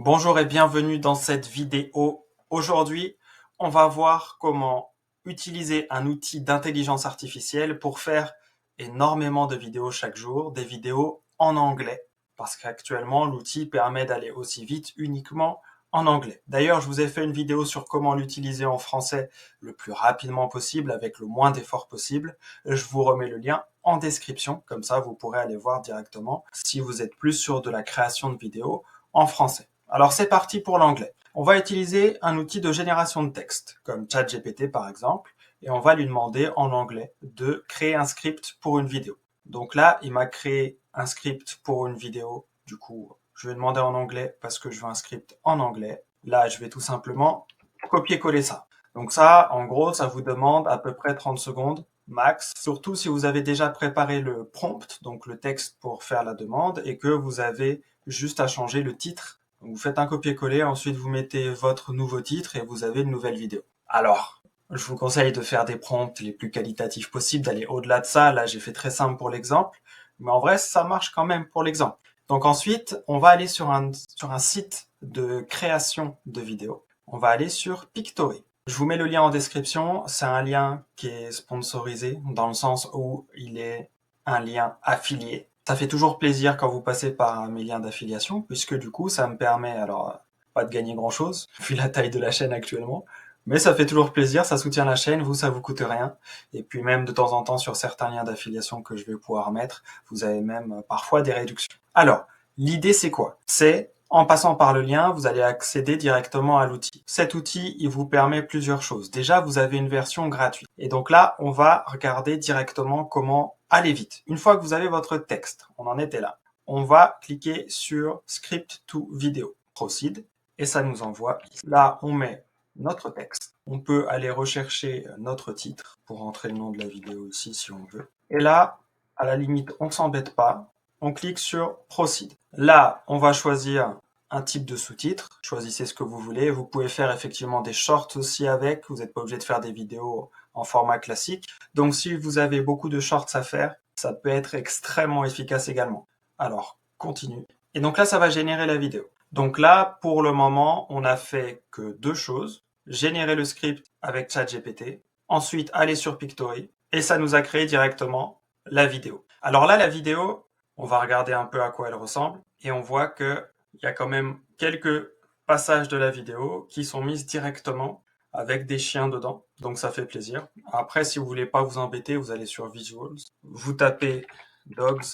Bonjour et bienvenue dans cette vidéo. Aujourd'hui, on va voir comment utiliser un outil d'intelligence artificielle pour faire énormément de vidéos chaque jour, des vidéos en anglais, parce qu'actuellement, l'outil permet d'aller aussi vite uniquement en anglais. D'ailleurs, je vous ai fait une vidéo sur comment l'utiliser en français le plus rapidement possible, avec le moins d'efforts possible. Je vous remets le lien en description, comme ça vous pourrez aller voir directement si vous êtes plus sur de la création de vidéos en français. Alors c'est parti pour l'anglais. On va utiliser un outil de génération de texte, comme ChatGPT par exemple, et on va lui demander en anglais de créer un script pour une vidéo. Donc là, il m'a créé un script pour une vidéo. Du coup, je vais demander en anglais parce que je veux un script en anglais. Là, je vais tout simplement copier-coller ça. Donc ça, en gros, ça vous demande à peu près 30 secondes max, surtout si vous avez déjà préparé le prompt, donc le texte pour faire la demande, et que vous avez juste à changer le titre. Donc vous faites un copier-coller, ensuite vous mettez votre nouveau titre et vous avez une nouvelle vidéo. Alors, je vous conseille de faire des prompts les plus qualitatifs possibles, d'aller au-delà de ça. Là, j'ai fait très simple pour l'exemple, mais en vrai, ça marche quand même pour l'exemple. Donc ensuite, on va aller sur un site de création de vidéos. On va aller sur Pictory. Je vous mets le lien en description. C'est un lien qui est sponsorisé dans le sens où il est un lien affilié. Ça fait toujours plaisir quand vous passez par mes liens d'affiliation, puisque du coup, ça me permet, alors, pas de gagner grand chose, vu la taille de la chaîne actuellement, mais ça fait toujours plaisir, ça soutient la chaîne, vous, ça vous coûte rien. Et puis même de temps en temps, sur certains liens d'affiliation que je vais pouvoir mettre, vous avez même parfois des réductions. Alors, l'idée, c'est quoi? C'est, en passant par le lien, vous allez accéder directement à l'outil. Cet outil, il vous permet plusieurs choses. Déjà, vous avez une version gratuite. Et donc là, on va regarder directement comment aller vite. Une fois que vous avez votre texte, on en était là, on va cliquer sur Script to Video, Proceed, et ça nous envoie. Là, on met notre texte. On peut aller rechercher notre titre pour entrer le nom de la vidéo ici si on veut. Et là, à la limite, on s'embête pas. On clique sur Proceed. Là, on va choisir un type de sous-titre. Choisissez ce que vous voulez. Vous pouvez faire effectivement des shorts aussi avec. Vous n'êtes pas obligé de faire des vidéos en format classique. Donc, si vous avez beaucoup de shorts à faire, ça peut être extrêmement efficace également. Alors, continue. Et donc là, ça va générer la vidéo. Donc là, pour le moment, on n'a fait que deux choses. Générer le script avec ChatGPT, ensuite aller sur Pictory, et ça nous a créé directement la vidéo. Alors là, la vidéo, on va regarder un peu à quoi elle ressemble, et on voit qu'il y a quand même quelques passages de la vidéo qui sont mis directement avec des chiens dedans, donc ça fait plaisir. Après, si vous voulez pas vous embêter, vous allez sur Visuals, vous tapez Dogs,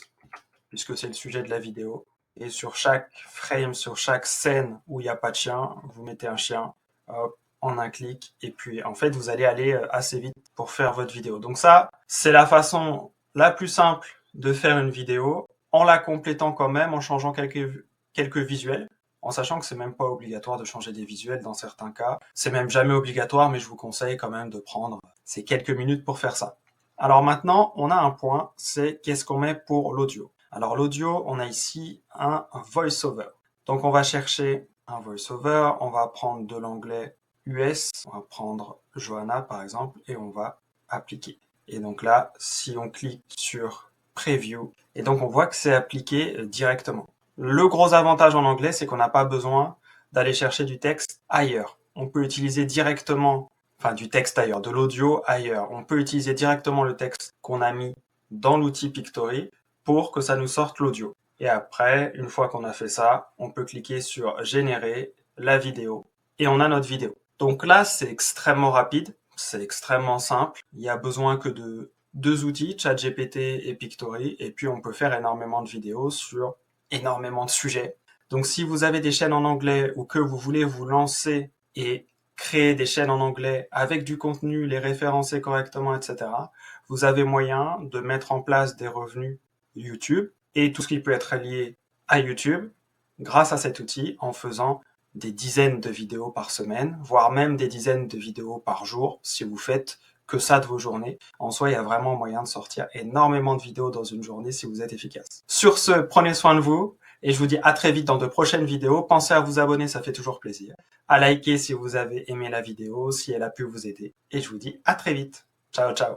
puisque c'est le sujet de la vidéo, et sur chaque frame, sur chaque scène où il n'y a pas de chien, vous mettez un chien, hop, en un clic, et puis en fait vous allez aller assez vite pour faire votre vidéo. Donc ça, c'est la façon la plus simple de faire une vidéo, en la complétant quand même, en changeant quelques visuels, en sachant que c'est même pas obligatoire de changer des visuels dans certains cas. C'est même jamais obligatoire, mais je vous conseille quand même de prendre ces quelques minutes pour faire ça. Alors maintenant, on a un point, c'est qu'est-ce qu'on met pour l'audio. Alors l'audio, on a ici un voice-over. Donc on va chercher un voice-over, on va prendre de l'anglais US, on va prendre Johanna par exemple, et on va appliquer. Et donc là, si on clique sur Preview, et donc on voit que c'est appliqué directement. Le gros avantage en anglais, c'est qu'on n'a pas besoin d'aller chercher du texte ailleurs. On peut utiliser directement, enfin du texte ailleurs, de l'audio ailleurs. On peut utiliser directement le texte qu'on a mis dans l'outil Pictory pour que ça nous sorte l'audio. Et après, une fois qu'on a fait ça, on peut cliquer sur générer la vidéo et on a notre vidéo. Donc là, c'est extrêmement rapide, c'est extrêmement simple. Il y a besoin que de deux outils, ChatGPT et Pictory, et puis on peut faire énormément de vidéos sur énormément de sujets. Donc si vous avez des chaînes en anglais ou que vous voulez vous lancer et créer des chaînes en anglais avec du contenu, les référencer correctement, etc., vous avez moyen de mettre en place des revenus YouTube et tout ce qui peut être lié à YouTube grâce à cet outil en faisant des dizaines de vidéos par semaine, voire même des dizaines de vidéos par jour si vous faites que ça de vos journées. En soi, il y a vraiment moyen de sortir énormément de vidéos dans une journée si vous êtes efficace. Sur ce, prenez soin de vous et je vous dis à très vite dans de prochaines vidéos. Pensez à vous abonner, ça fait toujours plaisir. À liker si vous avez aimé la vidéo, si elle a pu vous aider. Et je vous dis à très vite. Ciao, ciao.